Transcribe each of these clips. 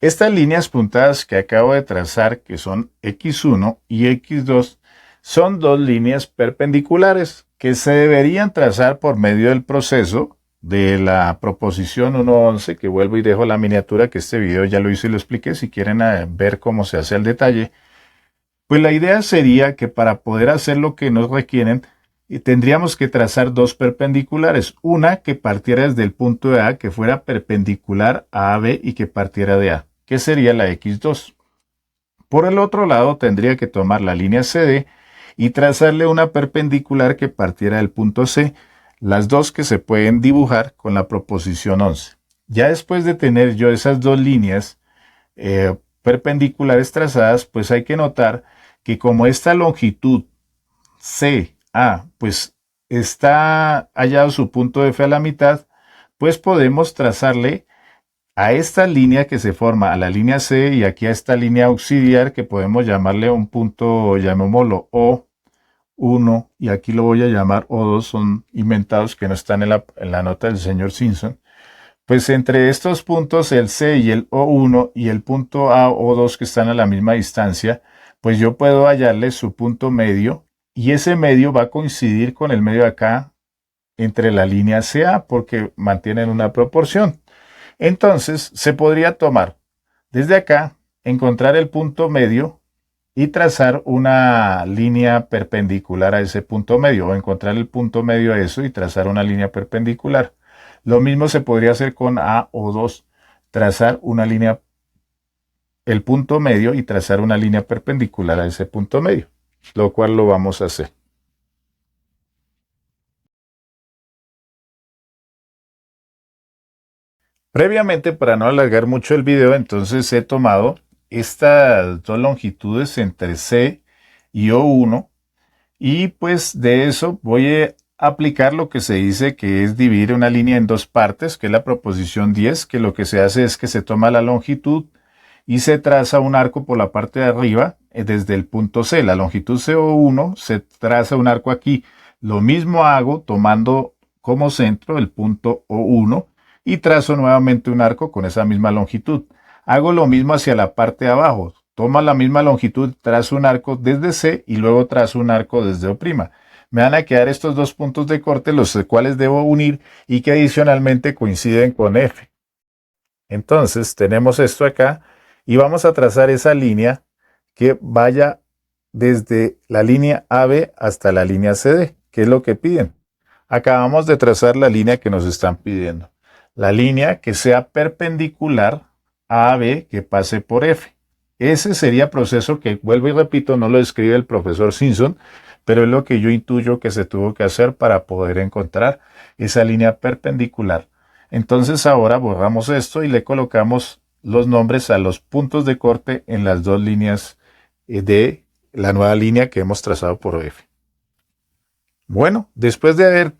Estas líneas puntadas que acabo de trazar, que son X1 y X2, son dos líneas perpendiculares que se deberían trazar por medio del proceso de la proposición 1.11, que vuelvo y dejo la miniatura, que este video ya lo hice y lo expliqué, si quieren ver cómo se hace al detalle. Pues la idea sería que para poder hacer lo que nos requieren, tendríamos que trazar dos perpendiculares, una que partiera desde el punto de A, que fuera perpendicular a AB y que partiera de A, que sería la X2. Por el otro lado, tendría que tomar la línea CD y trazarle una perpendicular que partiera del punto C, las dos que se pueden dibujar con la proposición 11. Ya después de tener yo esas dos líneas perpendiculares trazadas, pues hay que notar que como esta longitud CA pues está hallado su punto de F a la mitad, pues podemos trazarle a esta línea que se forma, a la línea C, y aquí a esta línea auxiliar que podemos llamarle un punto, llamémoslo O1, y aquí lo voy a llamar O2, son inventados que no están en la nota del señor Simpson. Pues entre estos puntos, el C y el O1 y el punto A o O2 que están a la misma distancia, pues yo puedo hallarle su punto medio, y ese medio va a coincidir con el medio de acá entre la línea CA porque mantienen una proporción. Entonces se podría tomar desde acá, encontrar el punto medio y trazar una línea perpendicular a ese punto medio, o encontrar el punto medio a eso y trazar una línea perpendicular. Lo mismo se podría hacer con A o 2, trazar una línea, el punto medio, y trazar una línea perpendicular a ese punto medio, lo cual lo vamos a hacer. Previamente, para no alargar mucho el video, entonces he tomado estas dos longitudes entre C y O1, y pues de eso voy a aplicar lo que se dice que es dividir una línea en dos partes, que es la proposición 10, que lo que se hace es que se toma la longitud y se traza un arco por la parte de arriba desde el punto C, la longitud CO1, se traza un arco aquí. Lo mismo hago tomando como centro el punto O1 y trazo nuevamente un arco con esa misma longitud. Hago lo mismo hacia la parte de abajo, tomo la misma longitud, trazo un arco desde C y luego trazo un arco desde O'. Me van a quedar estos dos puntos de corte, los cuales debo unir y que adicionalmente coinciden con F. Entonces tenemos esto acá y vamos a trazar esa línea que vaya desde la línea AB hasta la línea CD, que es lo que piden. Acabamos de trazar la línea que nos están pidiendo. La línea que sea perpendicular a AB, que pase por F. Ese sería proceso que, vuelvo y repito, no lo describe el profesor Simpson, pero es lo que yo intuyo que se tuvo que hacer para poder encontrar esa línea perpendicular. Entonces ahora borramos esto y le colocamos los nombres a los puntos de corte en las dos líneas de la nueva línea que hemos trazado por F. Bueno, después de haber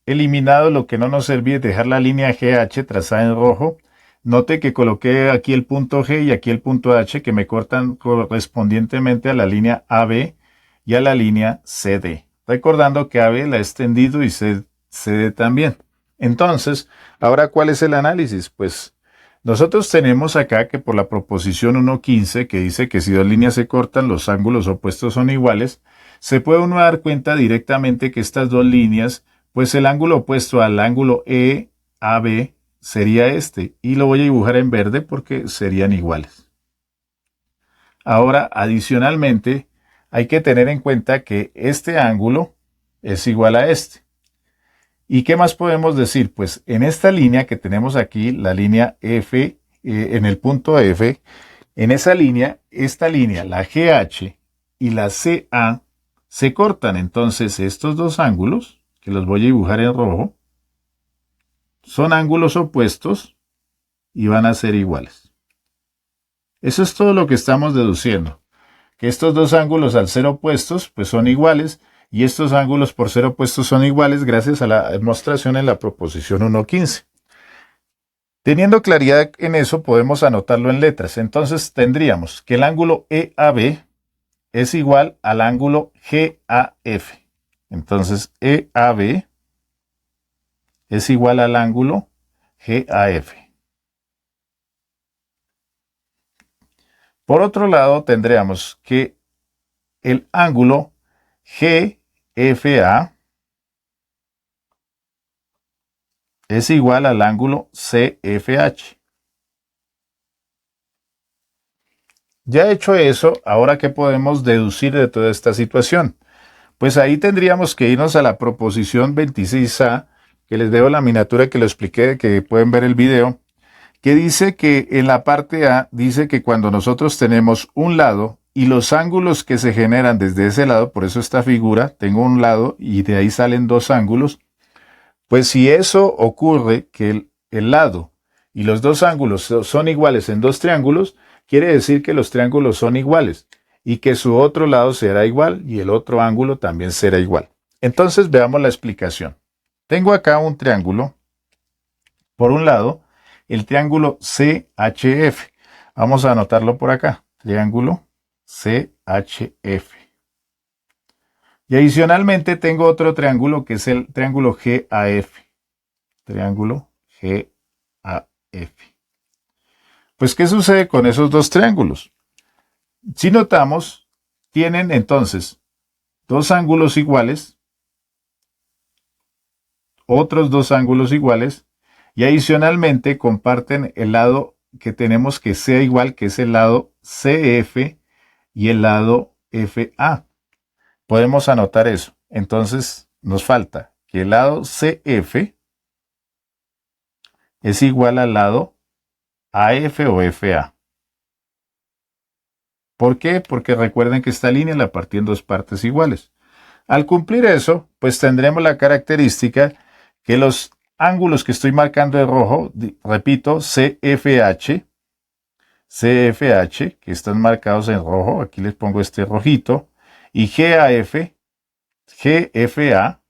eliminado lo que no nos servía, dejar la línea GH trazada en rojo, note que coloqué aquí el punto G y aquí el punto H que me cortan correspondientemente a la línea AB y a la línea CD. Recordando que AB la he extendido y CD también. Entonces, ahora, ¿cuál es el análisis? Pues nosotros tenemos acá que por la proposición 1.15, que dice que si dos líneas se cortan, los ángulos opuestos son iguales, se puede uno dar cuenta directamente que estas dos líneas, pues el ángulo opuesto al ángulo EAB sería este, y lo voy a dibujar en verde porque serían iguales. Ahora, adicionalmente, hay que tener en cuenta que este ángulo es igual a este. ¿Y qué más podemos decir? Pues en esta línea que tenemos aquí, la línea F, en el punto F, en esa línea, esta línea, la GH y la CA, se cortan. Entonces estos dos ángulos, que los voy a dibujar en rojo, son ángulos opuestos y van a ser iguales. Eso es todo lo que estamos deduciendo. Que estos dos ángulos al ser opuestos, pues son iguales, y estos ángulos por ser opuestos son iguales gracias a la demostración en la proposición 1.15. Teniendo claridad en eso, podemos anotarlo en letras. Entonces tendríamos que el ángulo EAB es igual al ángulo GAF. Entonces EAB es igual al ángulo GAF. Por otro lado, tendríamos que el ángulo GFA es igual al ángulo CFH. Ya hecho eso, ahora ¿qué podemos deducir de toda esta situación? Pues ahí tendríamos que irnos a la proposición 26A, que les dejo la miniatura que lo expliqué, que pueden ver el video, que dice que en la parte A dice que cuando nosotros tenemos un lado y los ángulos que se generan desde ese lado, por eso esta figura, tengo un lado y de ahí salen dos ángulos, pues si eso ocurre, que el lado y los dos ángulos son iguales en dos triángulos, quiere decir que los triángulos son iguales y que su otro lado será igual y el otro ángulo también será igual. Entonces veamos la explicación. Tengo acá un triángulo, por un lado, el triángulo CHF. Vamos a anotarlo por acá, triángulo CHF. Y adicionalmente tengo otro triángulo que es el triángulo GAF. Triángulo GAF. Pues, ¿qué sucede con esos dos triángulos? Si notamos, tienen entonces dos ángulos iguales, otros dos ángulos iguales, y adicionalmente comparten el lado que tenemos que sea igual, que es el lado CF y el lado FA. Podemos anotar eso. Entonces nos falta que el lado CF es igual al lado AF o FA. ¿Por qué? Porque recuerden que esta línea la partí en dos partes iguales. Al cumplir eso, pues tendremos la característica que los ángulos que estoy marcando de rojo, repito, CFH, que están marcados en rojo, aquí les pongo este rojito, y GAF, GFA,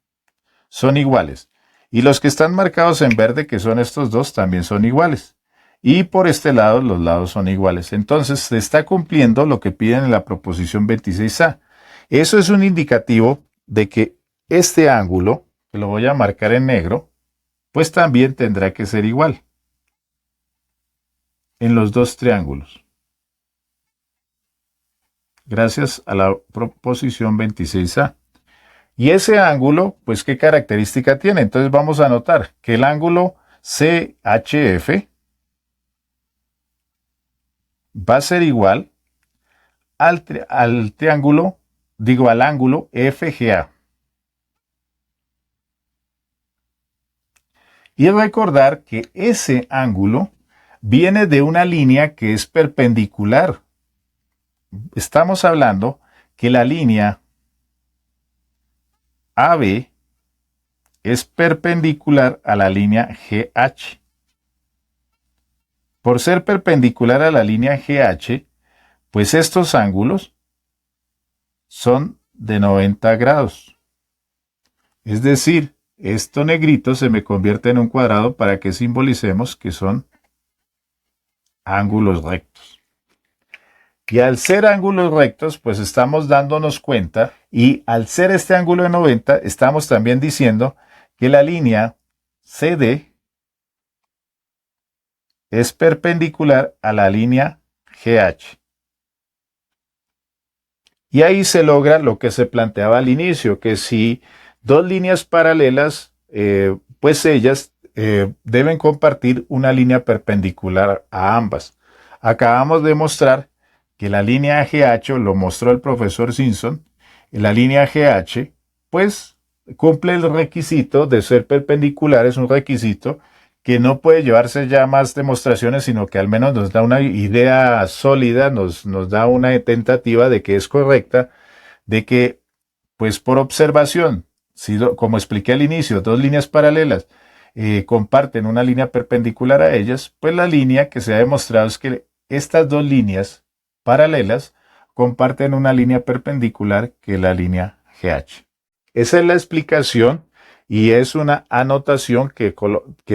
son iguales. Y los que están marcados en verde, que son estos dos, también son iguales. Y por este lado, los lados son iguales. Entonces, se está cumpliendo lo que piden en la proposición 26A. Eso es un indicativo de que este ángulo, que lo voy a marcar en negro, pues también tendrá que ser igual en los dos triángulos. Gracias a la proposición 26A. Y ese ángulo, pues, ¿qué característica tiene? Entonces vamos a notar que el ángulo CHF va a ser igual al ángulo FGA. Y recordar que ese ángulo viene de una línea que es perpendicular. Estamos hablando que la línea AB es perpendicular a la línea GH. Por ser perpendicular a la línea GH, pues estos ángulos son de 90 grados. Es decir, esto negrito se me convierte en un cuadrado para que simbolicemos que son ángulos rectos. Y al ser ángulos rectos, pues estamos dándonos cuenta, y al ser este ángulo de 90, estamos también diciendo que la línea CD es perpendicular a la línea GH. Y ahí se logra lo que se planteaba al inicio, que si dos líneas paralelas, pues ellas deben compartir una línea perpendicular a ambas. Acabamos de mostrar que la línea GH, lo mostró el profesor Simpson, la línea GH, pues cumple el requisito de ser perpendicular, es un requisito que no puede llevarse ya más demostraciones, sino que al menos nos da una idea sólida, nos da una tentativa de que es correcta, de que, pues por observación, si, como expliqué al inicio, dos líneas paralelas comparten una línea perpendicular a ellas, pues la línea que se ha demostrado es que estas dos líneas paralelas comparten una línea perpendicular que es la línea GH. Esa es la explicación y es una anotación que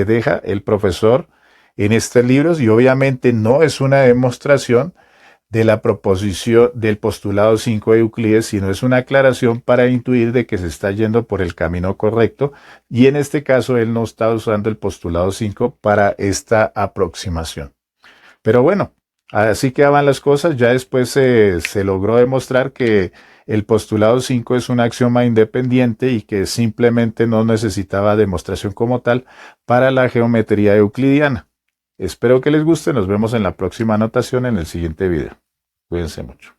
deja el profesor en estos libros, y obviamente no es una demostración de la proposición del postulado 5 de Euclides, sino es una aclaración para intuir de que se está yendo por el camino correcto, y en este caso él no está usando el postulado 5 para esta aproximación. Pero bueno, Así quedaban las cosas. Ya después se logró demostrar que el postulado 5 es un axioma independiente y que simplemente no necesitaba demostración como tal para la geometría euclidiana. Espero que les guste. Nos vemos en la próxima anotación en el siguiente video. Cuídense mucho.